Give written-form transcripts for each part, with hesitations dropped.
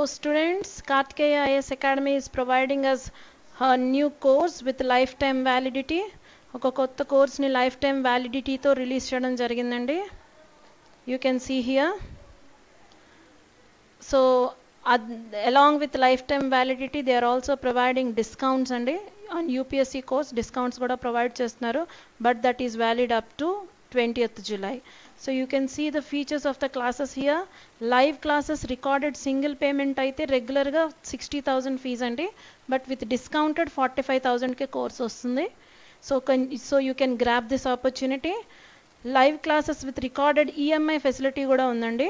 Hello students, Kartikeya IS Academy is providing us a new course with lifetime validity. ఒక కొత్త కోర్స్ని life time వ్యాలిడిటీతో release చేయడం జరిగిందండి. You can see here. So along with lifetime validity they are also providing discounts అండి. On UPSC course discounts కూడా provide చేస్తున్నారు, but that is valid up to 20th July. So you can see the features of the classes here. Live classes recorded single payment అయితే regular గా 60,000 fees అండి, but with discounted 45,000 K course వస్తుంది. So you can grab this opportunity. Live classes with recorded EMI facility కూడా ఉందండి.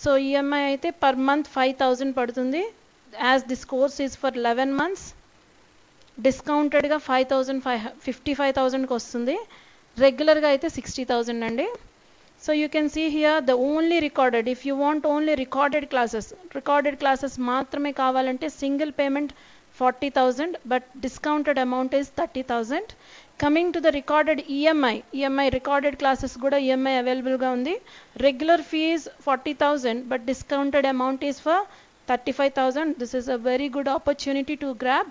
So EMI అయితే per month 5,000 పడుతుంది. As this course is for 11 months, డిస్కౌంటెడ్గా 55,000కి వస్తుంది. రెగ్యులర్గా అయితే 60,000 అండి. So you can see here the only recorded, if you want only recorded classes మాత్రమే కావాలంటే single payment 40,000, but discounted amount is 30,000. Coming to the recorded EMI recorded classes కూడా EMI అవైలబుల్గా ఉంది. Regular fees 40,000, but discounted amount is for 35,000. This is a very good opportunity to grab.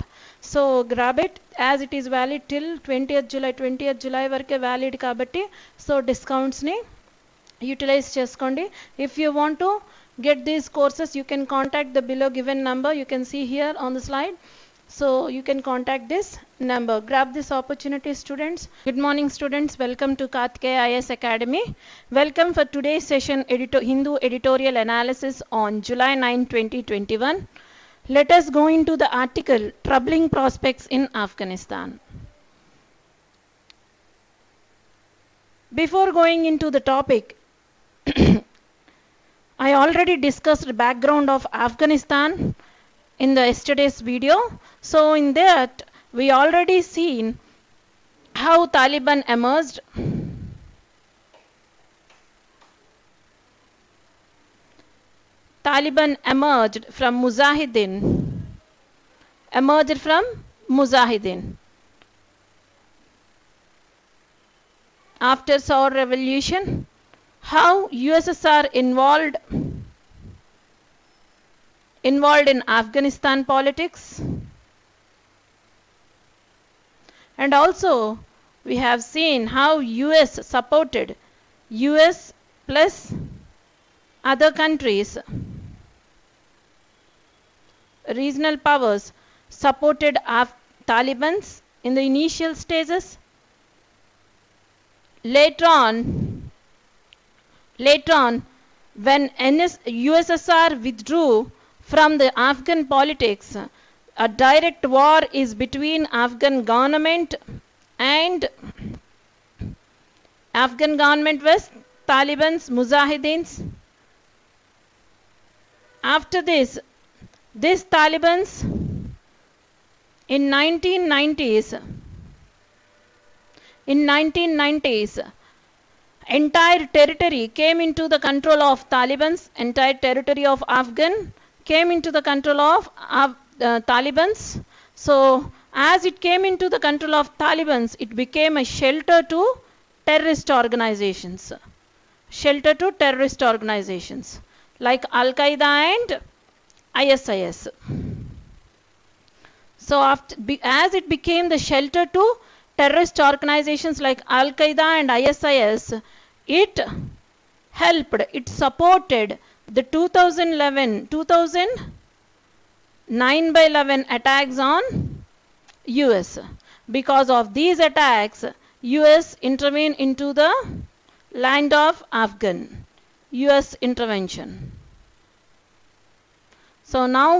So grab it as it is valid till 20th July వరకే valid కాబట్టి so discounts ని utilize చేసుకోండి. If you want to get these courses you can contact the below given number. You can see here on the slide. So you can contact this number. Grab this opportunity students. Good morning students. Welcome to Kartikeya IS Academy. Welcome for today's session Hindu editorial analysis on July 9, 2021. Let us go into the article Troubling Prospects in Afghanistan. Before going into the topic, I already discussed the background of Afghanistan in the yesterday's video. So in that we already seen how Taliban emerged. Taliban emerged from Mujahideen. After Saur revolution, how USSR involved in Afghanistan politics, and also we have seen how US supported US plus other countries, regional powers supported Talibans in the initial stages. Later on when USSR withdrew from the Afghan politics, a direct war is between Afghan government with Taliban's Mujahideens. After this Talibans in 1990s entire territory came into the control of Taliban's. Entire territory of Afghan came into the control of Talibans. So as it came into the control of Talibans, it became a shelter to terrorist organizations like Al-Qaeda and ISIS. So as it became the shelter to terrorist organizations like Al-Qaeda and ISIS, it supported the 9/11 attacks on US. Because of these attacks, US intervened into the land of Afghan. US intervention. So now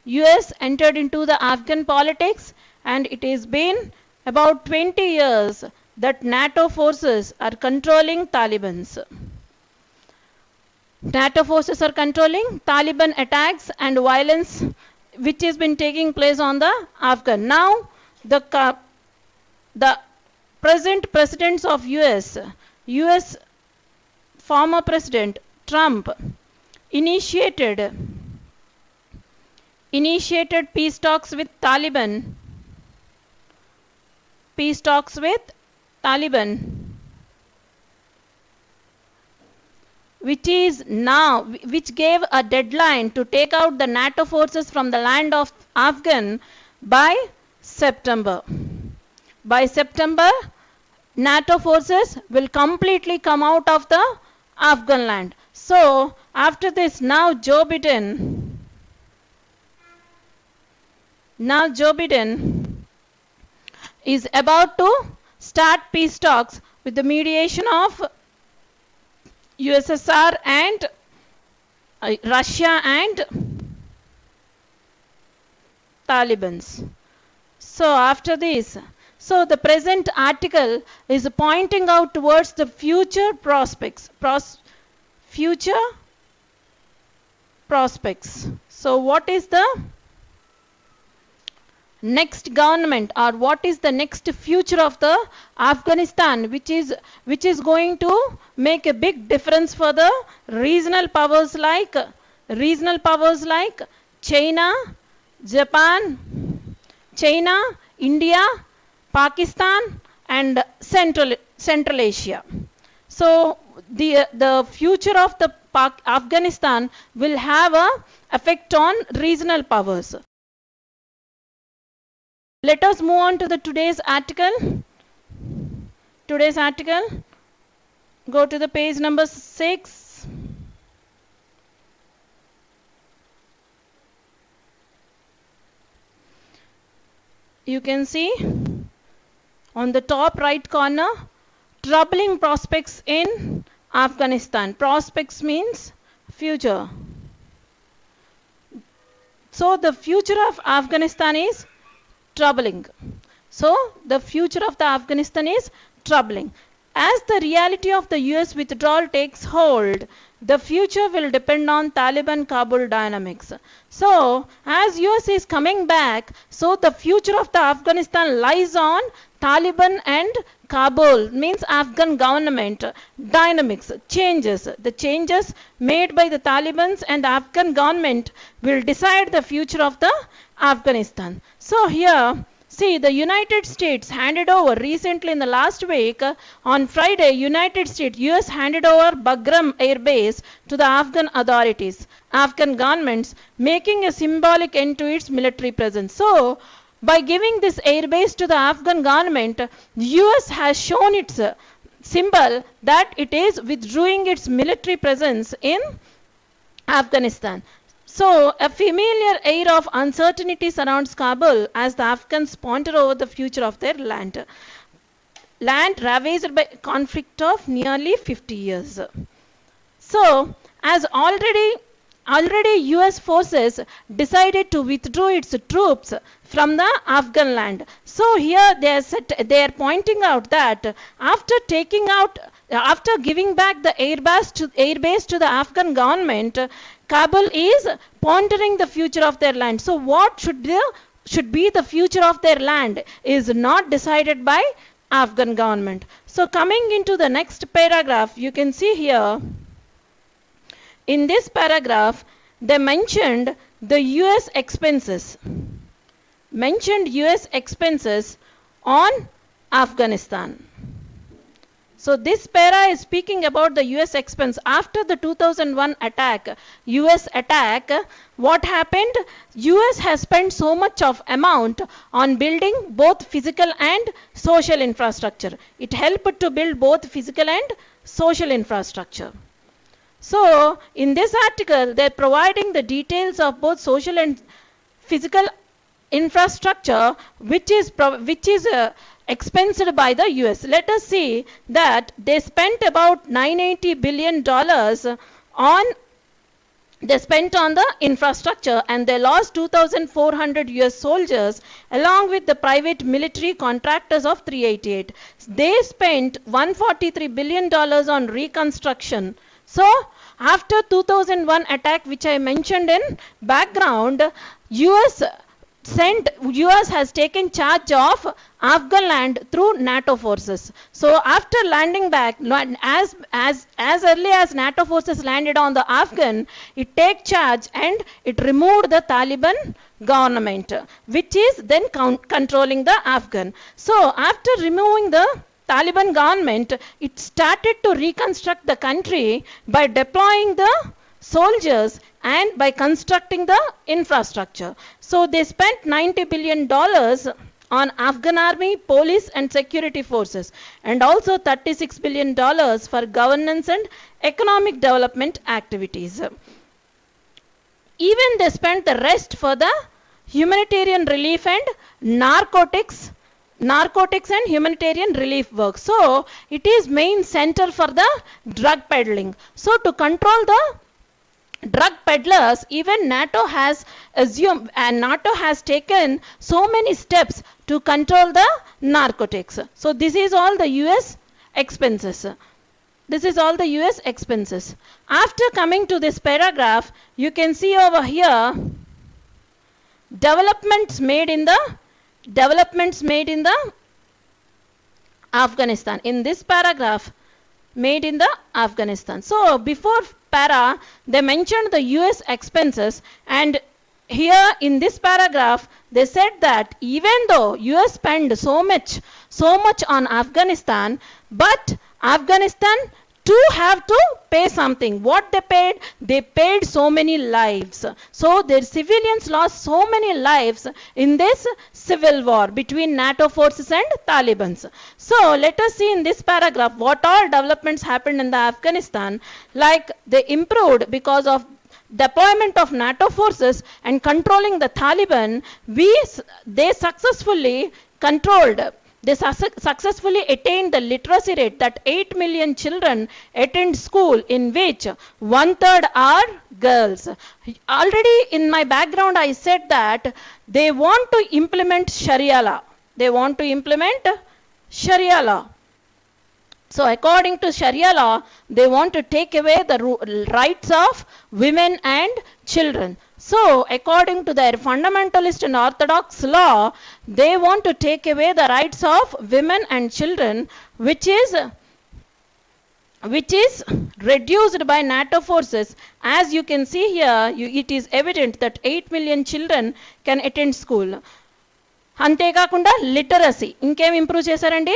US entered into the Afghan politics, and it has been about 20 years that NATO forces are controlling Talibans. NATO forces are controlling Taliban attacks and violence which has been taking place on the Afghan. Now the present presidents of US former President Trump initiated peace talks with Taliban which gave a deadline to take out the NATO forces from the land of Afghan by September. By September, NATO forces will completely come out of the Afghan land. So, after this, now Joe Biden is about to start peace talks with the mediation of USSR and Russia and Taliban. So after this, so the present article is pointing out towards the future prospects. Future prospects. So what is the next government, or what is the next future of the Afghanistan, which is going to make a big difference for the regional powers like China, Japan, India, Pakistan and Central Asia. So the future of the Afghanistan will have a effect on regional powers. Let us move on to the today's article. Go to the page number 6. You can see on the top right corner, troubling prospects in Afghanistan. Prospects means future. So the future of Afghanistan is troubling. So the future of the Afghanistan is troubling. As the reality of the US withdrawal takes hold, the future will depend on Taliban-Kabul dynamics. So as US is coming back, so the future of the Afghanistan lies on Taliban and Kabul, means Afghan government dynamics, changes. The changes made by the Taliban and the Afghan government will decide the future of the Afghanistan. So here, see, the United States handed over recently in the last week, on Friday, US handed over Bagram Air Base to the Afghan authorities, Afghan governments, making a symbolic end to its military presence. So, by giving this air base to the Afghan government, US has shown its symbol that it is withdrawing its military presence in Afghanistan. So, a familiar air of uncertainty surrounds Kabul as the Afghans ponder over the future of their land. Land ravaged by conflict of nearly 50 years. So, as already US forces decided to withdraw its troops from the Afghan land. So here they are pointing out that after giving back the air base to the Afghan government, Kabul is pondering the future of their land. So what should be the future of their land is not decided by Afghan government. So coming into the next paragraph, you can see here, in this paragraph, they mentioned the US expenses. On Afghanistan. So this para is speaking about the US expense. After the 2001 US attack, what happened? US has spent so much of amount on building both physical and social infrastructure. It helped to build both physical and social infrastructure. So, in this article, they are providing the details of both social and physical infrastructure, which is expensed by the US. Let us see that they spent about $980 billion on the infrastructure, and they lost 2,400 US soldiers along with the private military contractors of 388. They spent $143 billion on reconstruction. So, after 2001 attack, which I mentioned in background, US has taken charge of Afghan land through NATO forces. So after landing back, as early as NATO forces landed on the Afghan, it take charge and it removed the Taliban government, which is then controlling the Afghan. So after removing the Taliban government, it started to reconstruct the country by deploying the soldiers and by constructing the infrastructure. So they spent $90 billion on Afghan army, police and security forces, and also $36 billion for governance and economic development activities. Even they spent the rest for the humanitarian relief and narcotics and humanitarian relief work. So it is main center for the drug peddling. So to control the drug peddlers, even NATO has assumed and NATO has taken so many steps to control the narcotics. So this is all the US expenses. This is all the US expenses. After coming to this paragraph, you can see over here developments made in the Afghanistan. In this paragraph, made in the Afghanistan. So before para, they mentioned the US expenses, and here in this paragraph, they said that even though US spent so much on Afghanistan, but Afghanistan too have to pay something. What they paid? They paid so many lives. So their civilians lost so many lives in this civil war between NATO forces and Taliban. So let us see in this paragraph what all developments happened in the Afghanistan. Like they improved because of deployment of NATO forces and controlling the Taliban. They successfully attained the literacy rate that 8 million children attend school, in which 1/3 are girls. Already in my background I said that they want to implement Sharia law. So according to Sharia law, they want to take away the rights of women and children. So according to their fundamentalist and orthodox law, they want to take away the rights of women and children, which is reduced by NATO forces. As you can see here, it is evident that 8 million children can attend school. అంతేకాకుండా literacy ఇంకేం improve చేశారండి?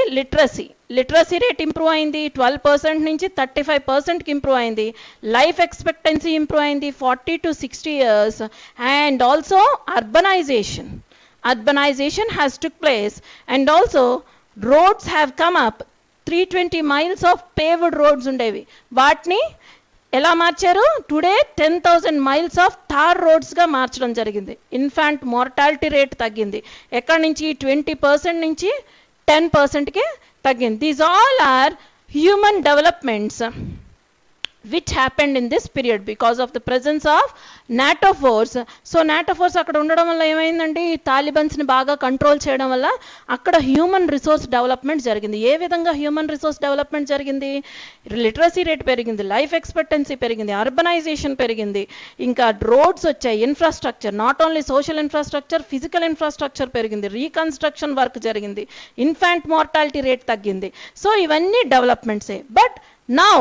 Literacy rate improve అయింది, 12% నుంచి 35%కి improve అయింది. Life expectancy improve అయింది 40 to 60 years. And also urbanization has took place, and also roads have come up. 320 miles of paved roads ఉండేవి, వాటిని ఎలా మార్చారు? టుడే 10,000 miles ఆఫ్ టార్ రోడ్స్గా మార్చడం జరిగింది. ఇన్ఫాంట్ మోర్టాలిటీ రేట్ తగ్గింది. ఎక్కడి నుంచి? 20% నుంచి 10%కి తగ్గింది. These all are human developments which happened in this period because of the presence of NATO force. So NATO force అక్కడ ఉండడం వల్ల ఏమైందండి? తాలిబన్స్ని బాగా కంట్రోల్ చేయడం వల్ల అక్కడ హ్యూమన్ రిసోర్స్ డెవలప్మెంట్ జరిగింది. ఏ విధంగా హ్యూమన్ రిసోర్స్ డెవలప్మెంట్ జరిగింది? లిటరసీ రేట్ పెరిగింది, లైఫ్ ఎక్స్పెక్టెన్సీ పెరిగింది, అర్బనైజేషన్ పెరిగింది, ఇంకా రోడ్స్ వచ్చాయి, infrastructure, not only social infrastructure, physical infrastructure పెరిగింది, రీకన్స్ట్రక్షన్ వర్క్ జరిగింది, ఇన్ఫాంట్ మార్టాలిటీ రేట్ తగ్గింది. సో ఇవన్నీ డెవలప్మెంట్సే. బట్ నౌ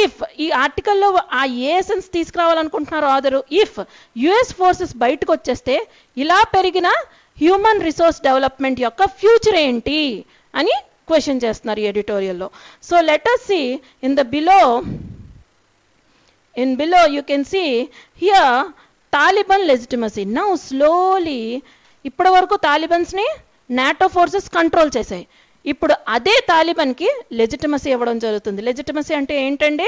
ఇఫ్ ఈ ఆర్టికల్లో ఆ ఏ ఎసెన్స్ తీసుకురావాలనుకుంటున్నారో ఆదరు, ఇఫ్ యుఎస్ ఫోర్సెస్ బయటకు వచ్చేస్తే ఇలా పెరిగిన హ్యూమన్ రిసోర్స్ డెవలప్మెంట్ యొక్క ఫ్యూచర్ ఏంటి అని క్వశ్చన్ చేస్తున్నారు ఈ ఎడిటోరియల్లో. So let us see in below you can see here Taliban legitimacy. Now slowly ఇప్పటి వరకు తాలిబన్స్ని NATO ఫోర్సెస్ కంట్రోల్ చేశాయి. ఇప్పుడు అదే తాలిబన్కి లెజిటిమసీ ఇవ్వడం జరుగుతుంది. లెజిటిమసీ అంటే ఏంటండి?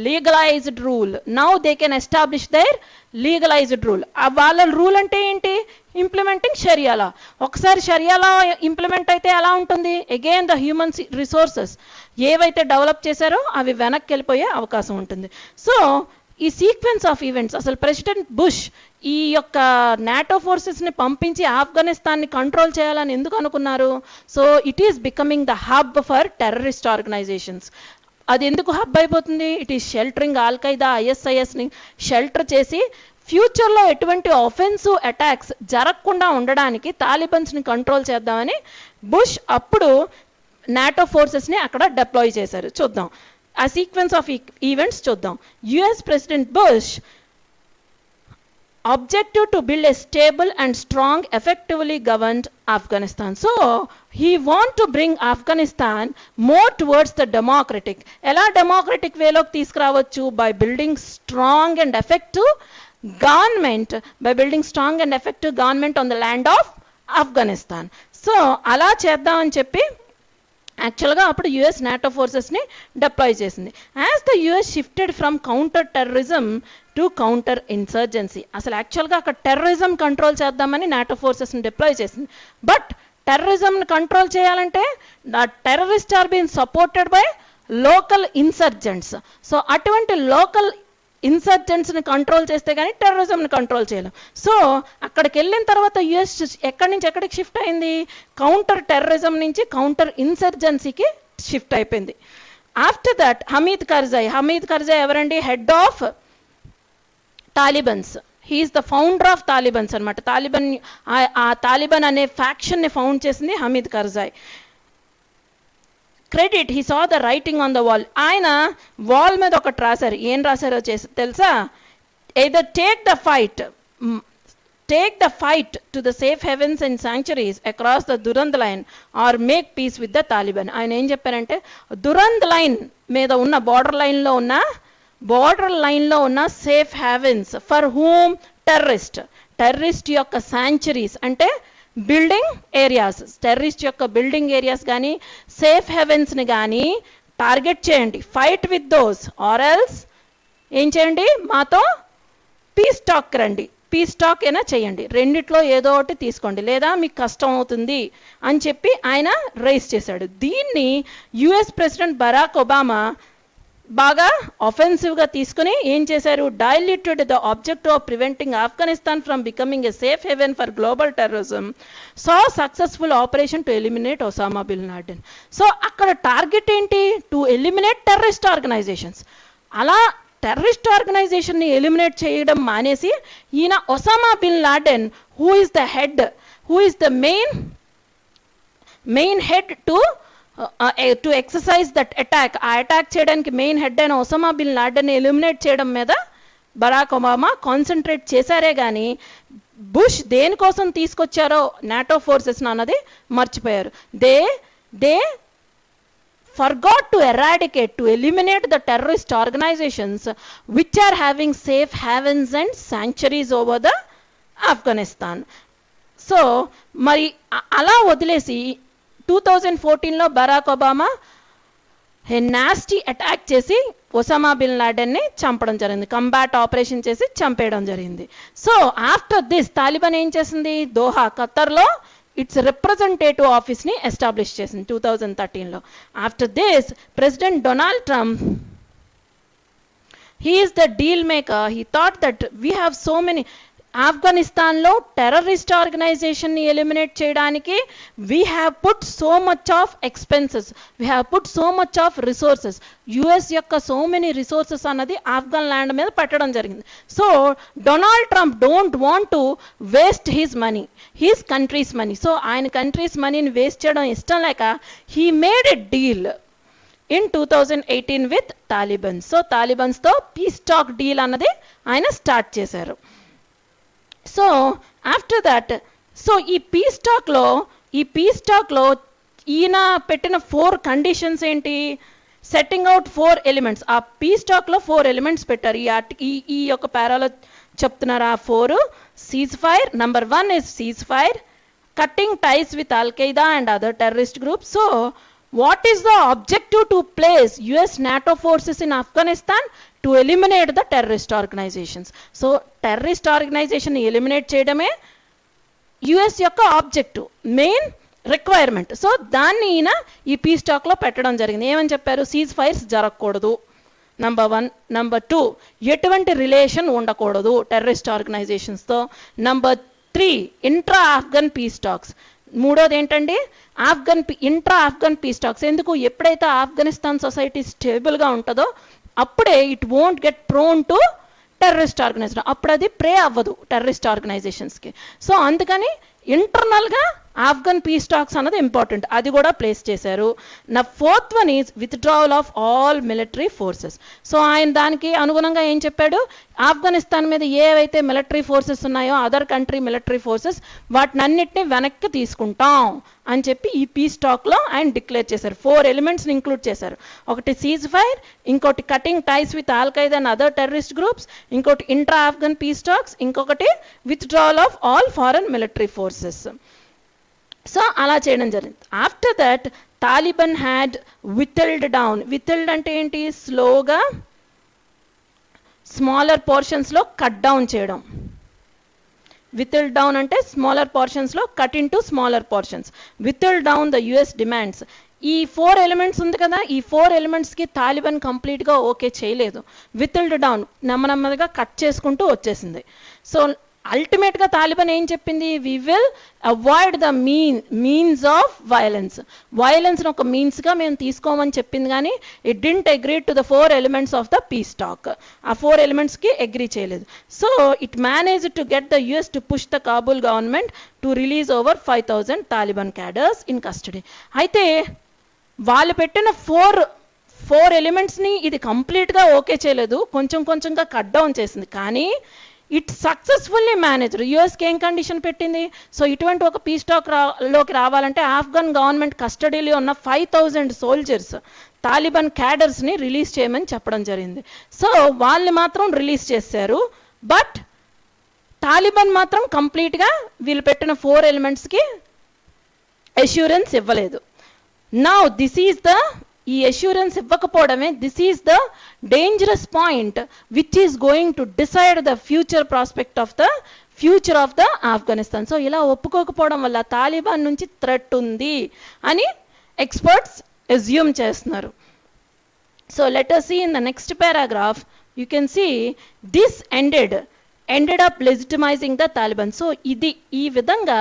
Legalised rule. Now they can establish their legalised rule. వాళ్ళ రూల్ అంటే ఏంటి? ఇంప్లిమెంటింగ్ షరియా లా. ఒకసారి షరియా లా ఇంప్లిమెంట్ అయితే ఎలా ఉంటుంది? అగైన్ ద హ్యూమన్ రిసోర్సెస్ ఏవైతే డెవలప్ చేశారో అవి వెనక్కి వెళ్ళిపోయే అవకాశం ఉంటుంది. సో ఈ సీక్వెన్స్ ఆఫ్ ఈవెంట్స్, అసలు ప్రెసిడెంట్ బుష్ ఈ యొక్క నాటో ఫోర్సెస్ని పంపించి ఆఫ్ఘనిస్తాన్ని కంట్రోల్ చేయాలని ఎందుకు అనుకున్నారు? So it is becoming the hub for terrorist organisations. అది ఎందుకు హబ్ అయిపోతుంది? ఇట్ ఈస్ షెల్టరింగ్ ఆల్ఖైదా, ఐఎస్ఐఎస్ని షెల్టర్ చేసి ఫ్యూచర్లో ఎటువంటి ఆఫెన్సివ్ అటాక్స్ జరగకుండా ఉండడానికి తాలిబన్స్ని కంట్రోల్ చేద్దామని బుష్ అప్పుడు నాటో ఫోర్సెస్ని అక్కడ డిప్లాయ్ చేశారు. చూద్దాం ఆ సీక్వెన్స్ ఆఫ్ ఈవెంట్స్ చూద్దాం. US president Bush objective to build a stable and strong, effectively governed Afghanistan. So he want to bring Afghanistan more towards the democratic. ఎలా డెమోక్రటిక్ వేలోకి తీసుకురావచ్చు? By building strong and effective government, by building strong and effective government on the land of Afghanistan. So అలా చేద్దామని చెప్పి యాక్చువల్గా అప్పుడు US NATO ఫోర్సెస్ని deploy చేసింది. As the US shifted from counter terrorism to counter insurgency. అసలు యాక్చువల్గా అక్కడ టెర్రరిజం కంట్రోల్ చేద్దామని నాటో ఫోర్సెస్ని డిప్లాయ్ చేసింది. బట్ టెర్రరిజంని కంట్రోల్ చేయాలంటే terrorist are been supported by local insurgents. So అటువంటి లోకల్ ఇన్సర్జెంట్స్ని కంట్రోల్ చేస్తే కానీ టెర్రరిజంని కంట్రోల్ చేయలేం. సో అక్కడికి వెళ్ళిన తర్వాత యుఎస్ ఎక్కడి నుంచి ఎక్కడికి షిఫ్ట్ అయింది? కౌంటర్ టెర్రరిజం నుంచి కౌంటర్ ఇన్సర్జెన్సీకి షిఫ్ట్ అయిపోయింది. ఆఫ్టర్ దట్ హమీద్ కర్జాయ్ ఎవరండి? Head of Talibans. He is the founder of Talibans అనమాట. ఆ తాలిబాన్ అనే ఫ్యాక్షన్ని ఫౌండ్ చేసింది Hamid Karzai. Credit, he saw the writing on the wall. ఆయన వాల్ మీద ఒకటి రాశారు. ఏం రాశారో తెలుసా? Either take the fight to the safe havens and sanctuaries across the Durand line or make peace with the Taliban. ఆయన ఏం చెప్పారంటే దురంద్ లైన్ మీద ఉన్న బార్డర్ లైన్లో ఉన్న safe havens for whom terrorist యొక్క శాంక్చురీస్ అంటే బిల్డింగ్ ఏరియాస్, టెర్రరిస్ట్ యొక్క బిల్డింగ్ ఏరియాస్ కానీ సేఫ్ హెవెన్స్ని కానీ టార్గెట్ చేయండి. Fight with those or else ఏం చేయండి? మాతో పీస్ టాక్ రండి, పీస్ టాక్ అయినా చేయండి, రెండిట్లో ఏదో ఒకటి తీసుకోండి లేదా మీకు కష్టం అవుతుంది అని చెప్పి ఆయన రైజ్ చేశాడు. దీన్ని యుఎస్ ప్రెసిడెంట్ బరాక్ ఒబామా బాగా ఆఫెన్సివ్గా తీసుకుని ఏం చేశారు? Diluted the objective of preventing Afghanistan from becoming a safe haven for global terrorism so successful operation to eliminate Osama bin Laden. సో అక్కడ టార్గెట్ ఏంటి? To eliminate terrorist organisations. అలా టెర్రరిస్ట్ ఆర్గనైజేషన్ని eliminate చేయడం మానేసి ఈయన Osama bin Laden who is the main head to exercise that attack, ఆ attack చేయడానికి మెయిన్ హెడ్ అయిన ఒసామా బిన్ లాడెన్ని ఎలిమినేట్ చేయడం మీద బరాక్ ఒబామా కాన్సన్ట్రేట్ చేశారే కానీ బుష్ దేనికోసం తీసుకొచ్చారో నాటో ఫోర్సెస్ అన్నది మర్చిపోయారు. They forgot to eradicate, to eliminate the terrorist organizations which are having safe havens and sanctuaries over the Afghanistan. So మరి అలా వదిలేసి 2014లో బరాక్ ఒబామా నాస్టీ అటాక్ చేసి ఒసామా బిన్ లాడెన్ని చంపడం జరిగింది, కంబాట్ ఆపరేషన్ చేసి చంపేయడం జరిగింది. సో ఆఫ్టర్ దిస్ తాలిబాన్ ఏం చేసింది? దోహా ఖతర్లో ఇట్స్ రిప్రజెంటేటివ్ ఆఫీస్ని ఎస్టాబ్లిష్ చేసింది 2013లో. After this president Donald Trump, he is the deal maker. He thought that we have so many ఆఫ్ఘనిస్తాన్లో టెర్రరిస్ట్ ఆర్గనైజేషన్ని ఎలిమినేట్ చేయడానికి we have put so much of expenses, we have put so much of resources. US యొక్క so many resources అన్నది Afghan land మీద పెట్టడం జరిగింది. So Donald Trump don't want to waste his country's money. So ఆయన country's మనీని waste చేయడం ఇష్టం లేక he made a deal in 2018 with Talibans. So తాలిబన్స్తో పీస్ టాక్ డీల్ అన్నది ఆయన స్టార్ట్ చేశారు. సో ఆఫ్టర్ దట్ ఈ పీస్ టాక్లో ఈయన పెట్టిన 4 కండిషన్స్ ఏంటి? Setting out 4 elements. ఆ పీస్ టాక్లో 4 ఎలిమెంట్స్ పెట్టారు. ఈ యొక్క పారాలో చెప్తున్నారు. ఆ 4 ceasefire, number 1 is ceasefire, cutting ties with Al Qaeda and other terrorist groups. So what is the objective to place US NATO forces in Afghanistan? To eliminate the terrorist organizations. So terrorist organization eliminate చేయడమే US యొక్క objective, main requirement. So దాన్ని ఈయన ఈ peace టాక్లో పెట్టడం జరిగింది. ఏమని చెప్పారు? సీజ్ ఫైర్స్ జరగకూడదు, నెంబర్ 1. నెంబర్ 2, ఎటువంటి రిలేషన్ ఉండకూడదు టెర్రరిస్ట్ ఆర్గనైజేషన్స్తో. Number 3, intra Afghan peace talks. మూడోది ఏంటండి? Intra Afghan peace talks. ఎందుకు? ఎప్పుడైతే ఆఫ్ఘనిస్తాన్ సొసైటీ స్టేబుల్గా ఉంటుందో అప్పుడే it won't get prone to terrorist organisation, అప్పుడు అది ప్రే అవ్వదు టెర్రరిస్ట్ ఆర్గనైజేషన్స్కి. సో అందుకని ఇంటర్నల్గా ఆఫ్ఘన్ పీస్ టాక్స్ అన్నది ఇంపార్టెంట్, అది కూడా ప్లేస్ చేశారు. నా fourth one is withdrawal of all military forces. So ఆయన దానికి అనుగుణంగా ఏం చెప్పాడు, ఆఫ్ఘనిస్తాన్ మీద ఏవైతే మిలిటరీ ఫోర్సెస్ ఉన్నాయో అదర్ కంట్రీ మిలిటరీ ఫోర్సెస్ వాటినన్నిటిని వెనక్కి తీసుకుంటాం అని చెప్పి ఈ పీస్ టాక్లో ఆయన డిక్లేర్ చేశారు. 4 ఎలిమెంట్స్ని ఇంక్లూడ్ చేశారు. ఒకటి సీజ్ ఫైర్, ఇంకోటి cutting ties with Al Qaeda and other terrorist groups, ఇంకోటి ఇంట్రా ఆఫ్ఘన్ పీస్ టాక్స్, ఇంకొకటి withdrawal of all foreign military forces. So అలా చేయడం జరిగింది. After that Taliban had withheld down. Withheld అంటే ఏంటి, స్లోగా స్మాలర్ పోర్షన్స్లో కట్ డౌన్ చేయడం. విథెల్డ్ డౌన్ అంటే స్మాలర్ పోర్షన్స్లో కట్ ఇన్ టు స్మాలర్ పోర్షన్స్. Withheld down the US demands. ఈ 4 ఎలిమెంట్స్ ఉంది కదా, ఈ 4 ఎలిమెంట్స్కి తాలిబాన్ కంప్లీట్గా ఓకే చేయలేదు. విథెల్డ్ డౌన్ నెమ్మదిగా కట్ చేసుకుంటూ వచ్చేసింది. సో అల్టిమేట్గా తాలిబాన్ ఏం చెప్పింది, we will avoid the means of వైలెన్స్ని ఒక మీన్స్గా మేము తీసుకోమని చెప్పింది, కానీ it didn't agree to the 4 elements of the peace talk. ఆ 4 ఎలిమెంట్స్కి అగ్రీ చేయలేదు. So it manage to get the US to push the Kabul government to release over 5,000 Taliban cadres in custody. అయితే వాళ్ళు పెట్టిన 4 ఎలిమెంట్స్ని ఇది కంప్లీట్గా ఓకే చేయలేదు, కొంచెంగా కట్ డౌన్ చేసింది. కానీ ఇట్ సక్సెస్ఫుల్లీ మేనేజ్డ్. యుఎస్కి ఏం కండిషన్ పెట్టింది, సో ఇటువంటి ఒక పీస్ టాక్ లోకి రావాలంటే ఆఫ్ఘన్ గవర్నమెంట్ కస్టడీలో ఉన్న 5,000 సోల్జర్స్ తాలిబాన్ క్యాడర్స్ని రిలీజ్ చేయమని చెప్పడం జరిగింది. సో వాళ్ళు మాత్రం రిలీజ్ చేశారు, బట్ తాలిబాన్ మాత్రం కంప్లీట్గా వీళ్ళు పెట్టిన 4 ఎలిమెంట్స్కి అష్యూరెన్స్ ఇవ్వలేదు. నౌ దిస్ ఈజ్ ద, ఈ అష్యూరెన్స్ ఇవ్వకపోవడమే, this is the dangerous point which is going to decide the future prospect of the future of the Afghanistan. So ఇలా ఒప్పుకోకపోవడం వల్ల తాలిబాన్ నుంచి థ్రెట్ ఉంది అని ఎక్స్పర్ట్స్ అజ్యూమ్ చేస్తున్నారు. So let us see in the next paragraph, you can see this ended up legitimizing the Taliban. So ఇది ఈ విధంగా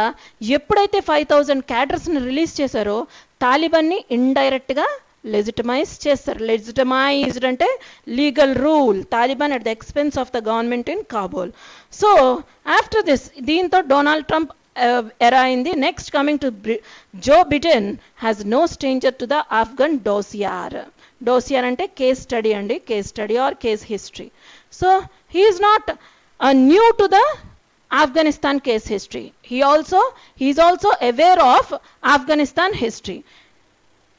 ఎప్పుడైతే 5,000 క్యాడర్స్ని రిలీజ్ చేశారో తాలిబాన్ని ఇండైరెక్ట్గా లెజిటమైజ్ చేస్తారు. లెజిటమైజ్డ్ అంటే legal rule. Taliban at the expense of the government in Kabul. So after this, దీంతో Donald Trump era అయింది. Next coming to Joe Biden has no stranger to the Afghan dossier. Dossier అంటే కేస్ స్టడీ అండి, case study or case history. So he is not new to the Afghanistan case history. He is also aware of Afghanistan history.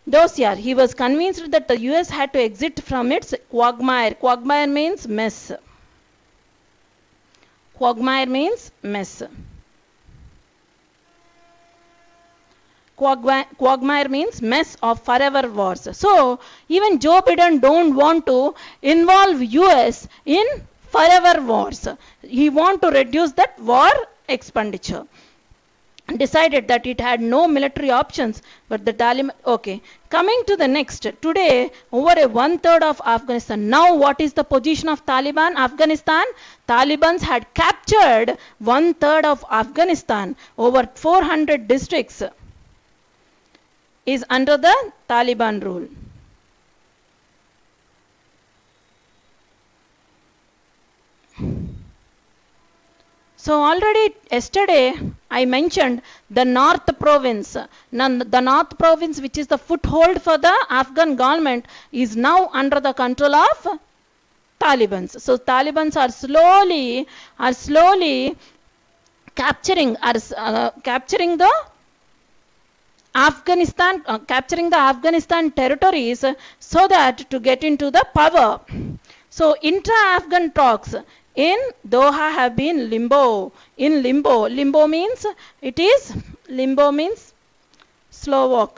Dossier, he was convinced that the US had to exit from its quagmire. Quagmire means mess. Quagmire means mess. Quagmire means mess of forever wars. So even Joe Biden don't want to involve US in forever wars. He want to reduce that war expenditure. Decided that it had no military options, but the Taliban. Okay, coming to the next. Today, over 1/3 of Afghanistan. Now, what is the position of Taliban? Afghanistan. Talibans had captured 1/3 of Afghanistan. Over 400 districts is under the Taliban rule. So already yesterday I mentioned the North Province. The North Province, which is the foothold for the Afghan government, is now under the control of Taliban. So Taliban are slowly capturing the Afghanistan territories so that to get into the power. So intra-Afghan talks in Doha have been in limbo. Limbo means slow walk.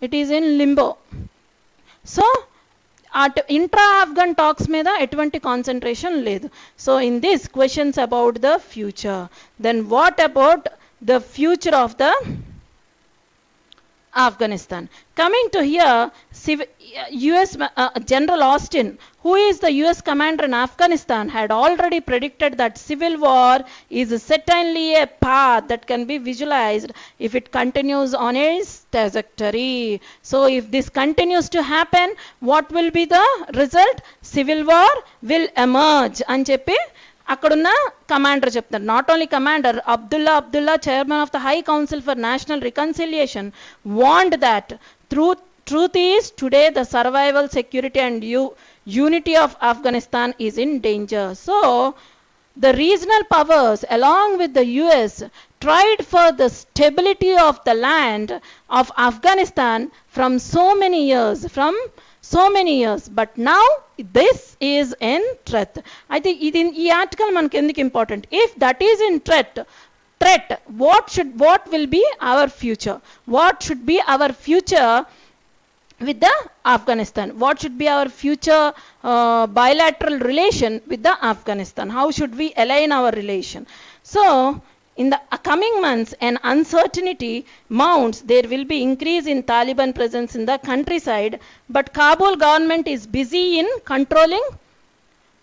It is in limbo. So intra-Afghan talks మీద ఎటువంటి concentration లేదు. So in this questions about the future. Then what about the future of the Afghanistan. Coming to here, US General Austin, who is the US commander in Afghanistan, had already predicted that civil war is certainly a path that can be visualized if it continues on its trajectory. So if this continues to happen, what will be the result? Civil war will emerge అని చెప్పి అక్కడున్న commander చెప్తారు, not only commander, Abdullah chairman of the high council for national reconciliation want that truth is today the survival, security and unity of Afghanistan is in danger. So the regional powers along with the US tried for the stability of the land of Afghanistan from so many years, but now this is in threat. I think ఈ article మనకి ఎందుకు important? If that is in threat, what will be our future? What should be our future with the Afghanistan? What should be our future bilateral relation with the Afghanistan? How should we align our relation? So in the coming months, an uncertainty mounts. There will be increase in Taliban presence in the countryside, but Kabul government is busy in controlling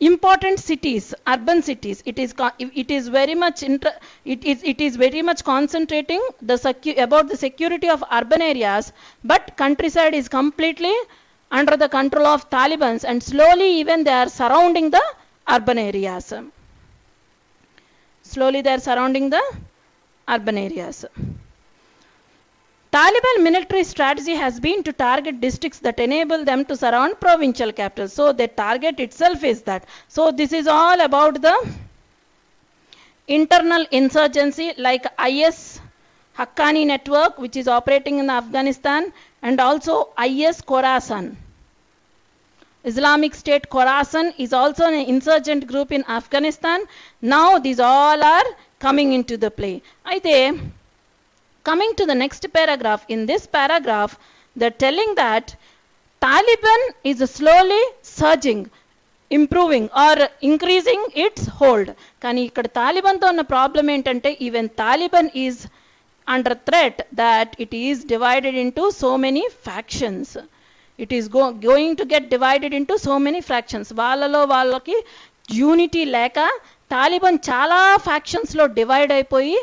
important cities, urban cities. It is very much concentrating about the security of urban areas, but countryside is completely under the control of Taliban, and slowly even they are surrounding the urban areas. Taliban military strategy has been to target districts that enable them to surround provincial capitals. So their target itself is that. So this is all about the internal insurgency, like IS Haqqani network, which is operating in Afghanistan, and also IS Khorasan. Islamic State Khorasan is also an insurgent group in Afghanistan. Now these all are coming into the play. Coming to the next paragraph, in this paragraph, they're telling that Taliban is slowly surging, improving or increasing its hold. కానీ ఇక్కడ తాలిబాన్తో ఉన్న problem ఏంటంటే, even Taliban is under threat that it is divided into so many factions. It is going to get divided into so many fractions. వాళ్ళకి unity లేక Taliban చాలా ఫ్యాక్షన్స్లో divide అయిపోయి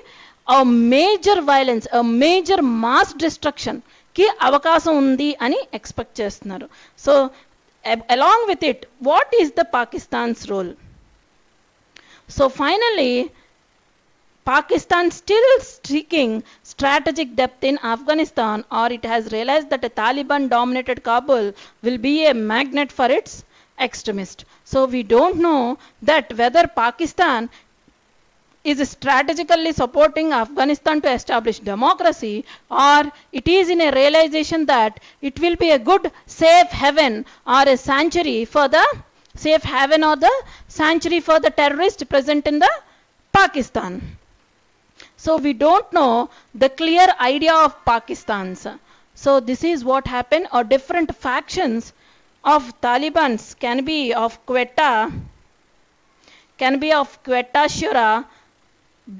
a major violence, a major mass destruction ki avakasam undi ani expect chestunaru. So along with it, what is the Pakistan's role? So finally, Pakistan still seeking strategic depth in Afghanistan, or it has realized that a Taliban dominated Kabul will be a magnet for its extremists. So we don't know that whether Pakistan is strategically supporting Afghanistan to establish democracy, or it is in a realization that it will be a good safe haven or a sanctuary for the terrorists present in the Pakistan. So we don't know the clear idea of Pakistan's. So this is what happened, or different factions of Taliban's can be of Quetta Shura,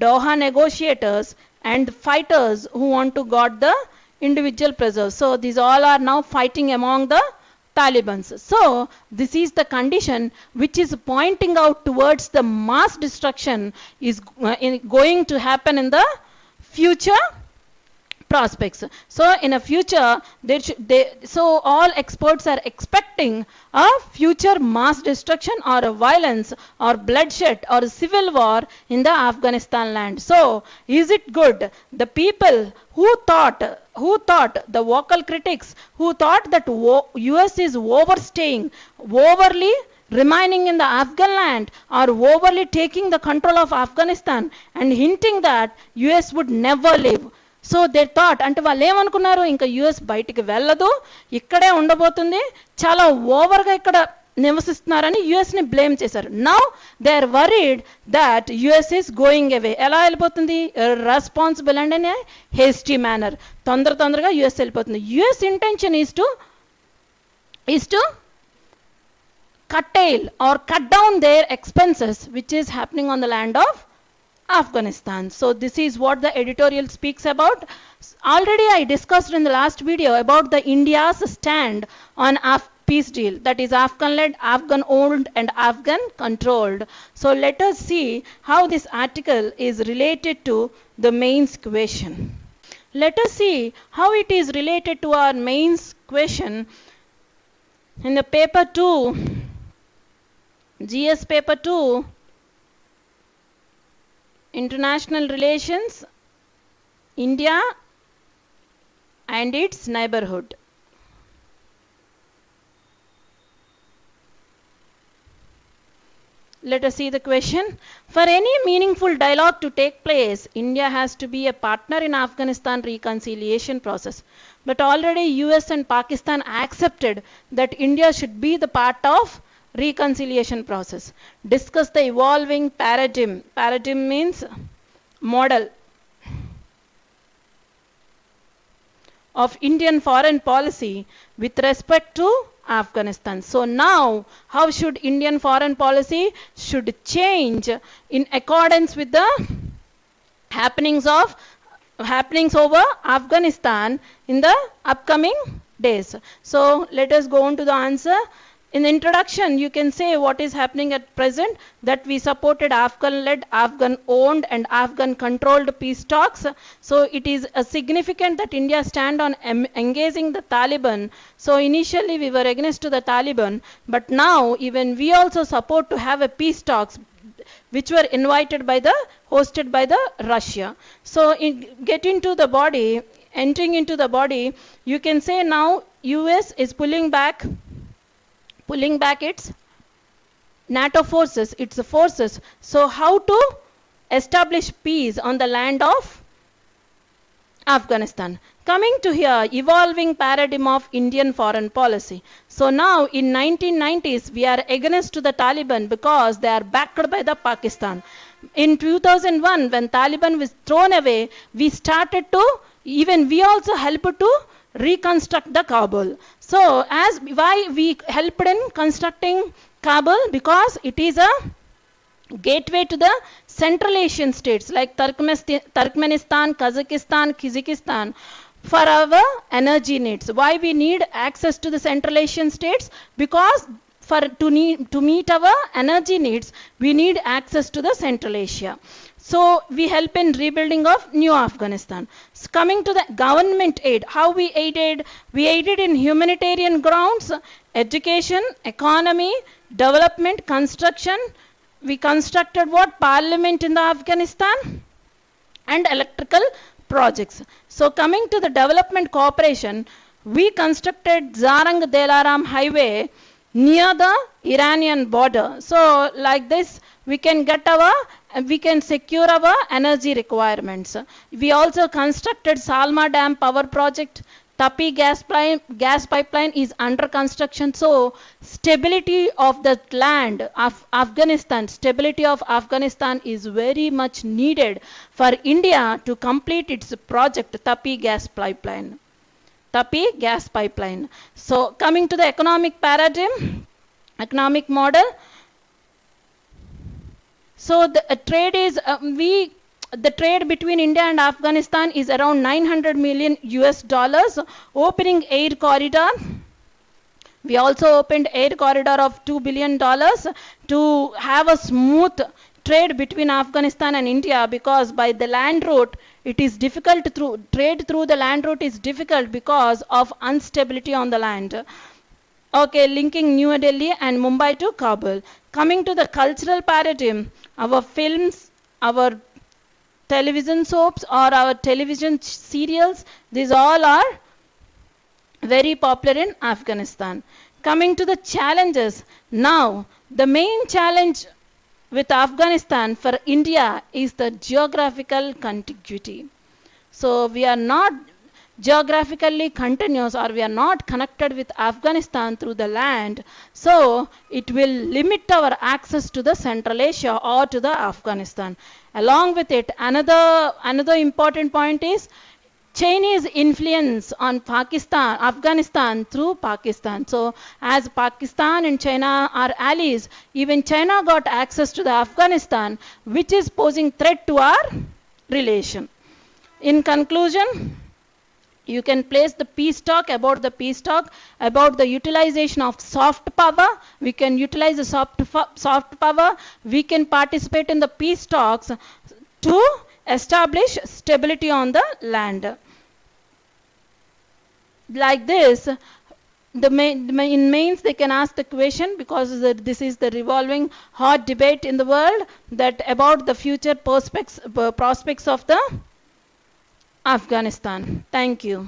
Doha negotiators, and fighters who want to guard the individual preserves. So these all are now fighting among the Taliban. So this is the condition which is pointing out towards the mass destruction is going to happen in the future prospects. So in a future, so all experts are expecting a future mass destruction or a violence or bloodshed or civil war in the Afghanistan land. So is it good? The people who thought, the vocal critics who thought that US is overly remaining in the Afghan land, or overly taking the control of Afghanistan, and hinting that US would never leave. So they thought, అంటే వాళ్ళు ఏమనుకున్నారు, ఇంకా US బయటికి వెళ్ళదు, ఇక్కడే ఉండబోతుంది, చాలా ఓవర్గా ఇక్కడ నివసిస్తున్నారని యుఎస్ని బ్లేమ్ చేశారు. Now they are worried that US is going away. ఎలా వెళ్ళిపోతుంది? రెస్పాన్సిబుల్ అండ్ అనే హేస్టీ మేనర్, తొందరగా యుఎస్ వెళ్ళిపోతుంది. US intention is to curtail or cut down their expenses, which is happening on the land of Afghanistan. So this is what the editorial speaks about. Already I discussed in the last video about the India's stand on peace deal, that is Afghan led, Afghan owned and Afghan controlled. So let us see how this article is related to the mains question. Let us see how it is related to our mains question in the paper 2, GS paper 2, International relations, India and its neighborhood. Let us see the question. For any meaningful dialogue to take place, India has to be a partner in Afghanistan reconciliation process. But already US and Pakistan accepted that India should be the part of reconciliation process. Discuss the evolving paradigm. Paradigm means model of Indian foreign policy with respect to Afghanistan. So now, how should Indian foreign policy should change in accordance with the happenings over Afghanistan in the upcoming days. So let us go on to the answer. In the introduction, you can say what is happening at present, that we supported Afghan-led, Afghan-owned and Afghan-controlled peace talks. So it is significant that India stand on engaging the Taliban. So initially we were against to the Taliban, but now even we also support to have a peace talks which were hosted by the Russia. So entering into the body, you can say now US is pulling back its NATO forces, its forces. So how to establish peace on the land of Afghanistan? Coming to here, evolving paradigm of Indian foreign policy. So now in 1990s, we are against to the Taliban because they are backed by the Pakistan. In 2001, when Taliban was thrown away, we also helped to reconstruct the Kabul. So why we helped in constructing Kabul? Because it is a gateway to the Central Asian states like Turkmenistan, Kazakhstan, Kyrgyzstan for our energy needs. Why we need access to the Central Asian states? Because to meet our energy needs, we need access to the Central Asia. So we help in rebuilding of new Afghanistan. So coming to the government aid, how we aided? We aided in humanitarian grounds, education, economy, development, construction. We constructed what? Parliament in the Afghanistan and electrical projects. So coming to the development cooperation, we constructed Zarang-Delaram highway near the Iranian border. So like this, we can secure our energy requirements. We also constructed Salma Dam power project. Tapi gas pipeline is under construction. So stability of the land of Afghanistan, stability of Afghanistan is very much needed for India to complete its project Tapi gas pipeline. So coming to the economic paradigm, economic model. So the trade between India and Afghanistan is around $900 million US, opening air corridor. We also opened air corridor of $2 billion to have a smooth trade between Afghanistan and India, because by the land route it is difficult to trade through the land route is difficult because of instability on the land. Okay, linking New Delhi and Mumbai to Kabul. Coming to the cultural paradigm, our films, our television soaps or our television serials, these all are very popular in Afghanistan. Coming to the challenges, now the main challenge with Afghanistan for India is the geographical contiguity. So we are not geographically continuous, or we are not connected with Afghanistan through the land. So it will limit our access to the Central Asia or to the Afghanistan. Along with it, another important point is Chinese influence on Afghanistan through Pakistan. So as Pakistan and China are allies, even China got access to the Afghanistan, which is posing threat to our relation. In conclusion, you can place the peace talk, about the utilization of soft power. We can utilize the soft power. We can participate in the peace talks to establish stability on the land. Like this, In mains they can ask the question, because this is the revolving hot debate in the world, that about the future prospects of the Afghanistan. Thank you.